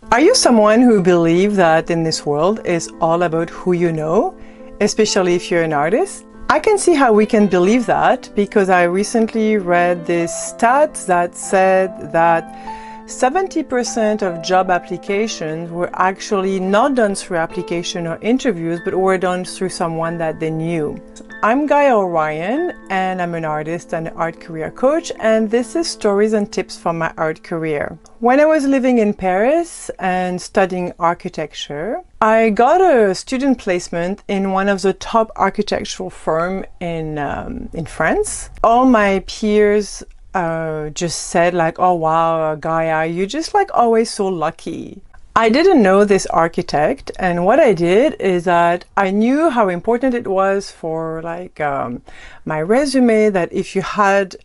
Are you someone who believes that in this world is all about who you know, especially if you're an artist? I can see how we can believe that because I recently read this stat that said that 70% of job applications were actually not done through application or interviews, but were done through someone that they knew. I'm Gaia Orion, and I'm an artist and an art career coach, and this is stories and tips from my art career. When I was living in Paris and studying architecture, I got a student placement in one of the top architectural firms in France. All my peers just said like, oh wow, Gaia, you're just like always so lucky. I didn't know this architect, and what I did is that I knew how important it was for like my resume, that if you had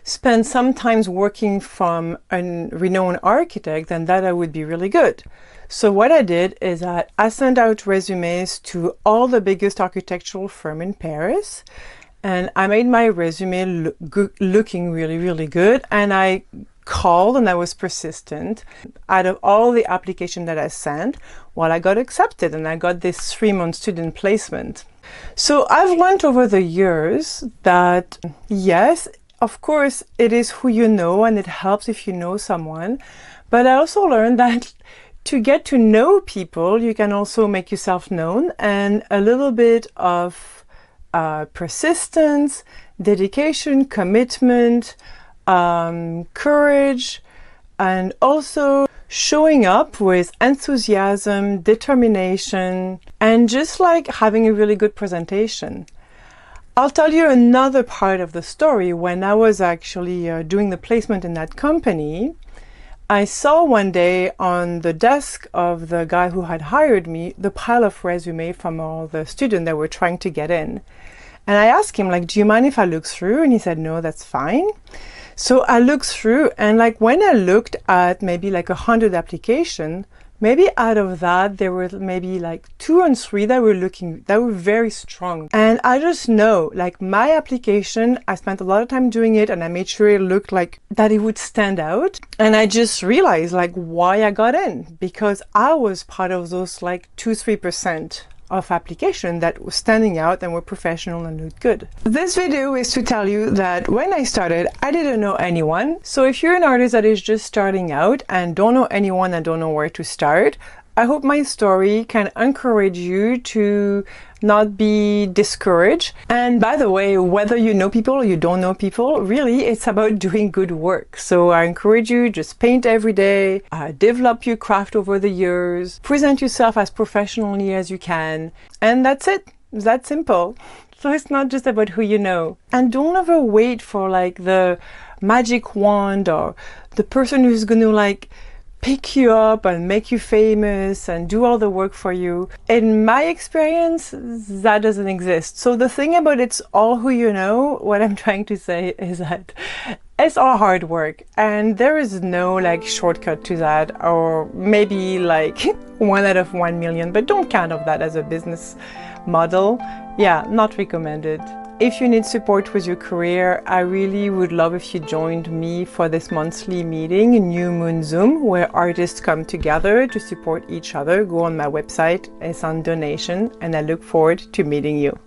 spent some time working from a renowned architect, then that would be really good. So what I did is that I sent out resumes to all the biggest architectural firms in Paris, and I made my resume looking really, really good, and I called and I was persistent. Out of all the applications that I sent, well, I got accepted and I got this 3-month student placement. So I've learned over the years that yes, of course, it is who you know, and it helps if you know someone. But I also learned that to get to know people, you can also make yourself known, and a little bit of persistence, dedication, commitment, courage, and also showing up with enthusiasm, determination, and just like having a really good presentation. I'll tell you another part of the story. When I was actually doing the placement in that company, I saw one day on the desk of the guy who had hired me the pile of resume from all the students that were trying to get in. And I asked him, like, do you mind if I look through? And he said, no, that's fine. So I looked through, and like when I looked at maybe like 100 applications, maybe out of that there were maybe like 2 or 3 that were very strong. And I just know, like, my application, I spent a lot of time doing it, and I made sure it looked like that it would stand out. And I just realized like why I got in, because I was part of those like 2-3% of application that was standing out and were professional and looked good. This video is to tell you that when I started, I didn't know anyone. So if you're an artist that is just starting out and don't know anyone and don't know where to start, I hope my story can encourage you to not be discouraged. And by the way, whether you know people or you don't know people, really it's about doing good work. So I encourage you, just paint every day, develop your craft over the years, present yourself as professionally as you can, and that's it. It's that simple. So it's not just about who you know. And don't ever wait for like the magic wand or the person who's going to like pick you up and make you famous and do all the work for you. In my experience, that doesn't exist. So the thing about it's all who you know, what I'm trying to say is that it's all hard work, and there is no like shortcut to that, or maybe like 1 out of 1 million, but don't count of that as a business model. Yeah, not recommended. If you need support with your career, I really would love if you joined me for this monthly meeting, New Moon Zoom, where artists come together to support each other. Go on my website, it's on donation, and I look forward to meeting you.